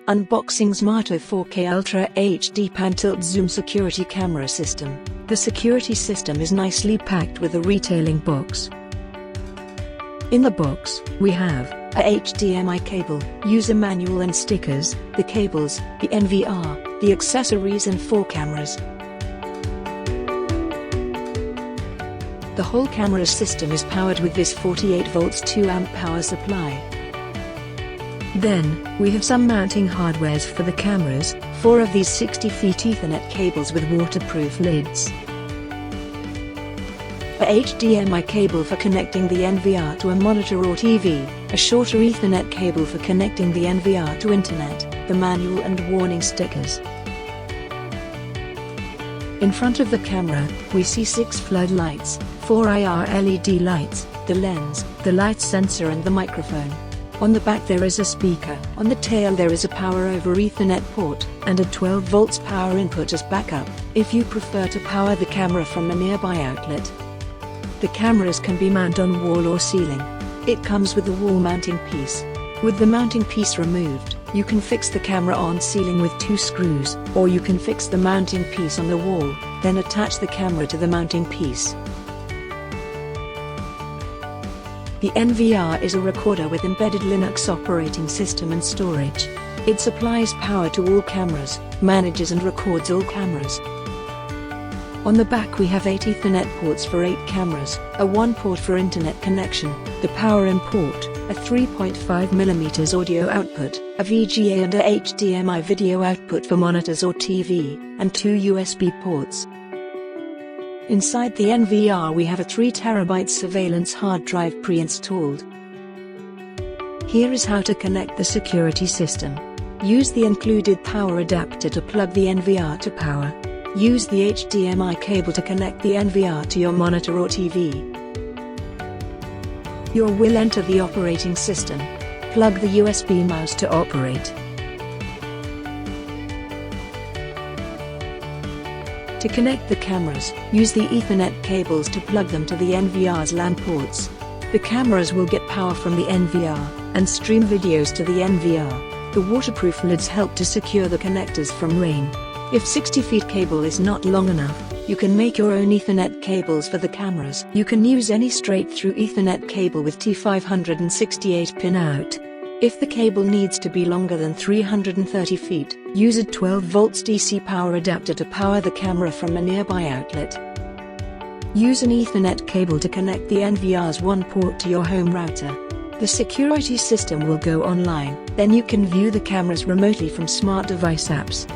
Unboxing XMARTO 4K Ultra HD Pan-Tilt Zoom Security Camera System. The security system is nicely packed with a retailing box. In the box, we have a HDMI cable, user manual and stickers, the cables, the NVR, the accessories and 4 cameras. The whole camera system is powered with this 48 volts 2 amp power supply. Then, we have some mounting hardwares for the cameras, 4 of these 60 feet Ethernet cables with waterproof lids. A HDMI cable for connecting the NVR to a monitor or TV, a shorter Ethernet cable for connecting the NVR to internet, the manual and warning stickers. In front of the camera, we see 6 floodlights, 4 IR LED lights, the lens, the light sensor and the microphone. On the back there is a speaker. On the tail there is a power over Ethernet port, and a 12 volts power input as backup, if you prefer to power the camera from a nearby outlet. The cameras can be mounted on wall or ceiling. It comes with the wall mounting piece. With the mounting piece removed, you can fix the camera on ceiling with 2 screws, or you can fix the mounting piece on the wall, then attach the camera to the mounting piece. The NVR is a recorder with embedded Linux operating system and storage. It supplies power to all cameras, manages and records all cameras. On the back we have 8 Ethernet ports for 8 cameras, a 1 port for internet connection, the power in port, a 3.5mm audio output, a VGA and a HDMI video output for monitors or TV, and 2 USB ports. Inside the NVR we have a 3 TB surveillance hard drive pre-installed. Here is how to connect the security system. Use the included power adapter to plug the NVR to power. Use the HDMI cable to connect the NVR to your monitor or TV. You will enter the operating system. Plug the USB mouse to operate. To connect the cameras, use the Ethernet cables to plug them to the NVR's LAN ports. The cameras will get power from the NVR, and stream videos to the NVR. The waterproof lids help to secure the connectors from rain. If 60 feet cable is not long enough, you can make your own Ethernet cables for the cameras. You can use any straight-through Ethernet cable with T568 pin out. If the cable needs to be longer than 330 feet, use a 12 volts DC power adapter to power the camera from a nearby outlet. Use an Ethernet cable to connect the NVR's 1 port to your home router. The security system will go online, then you can view the cameras remotely from smart device apps.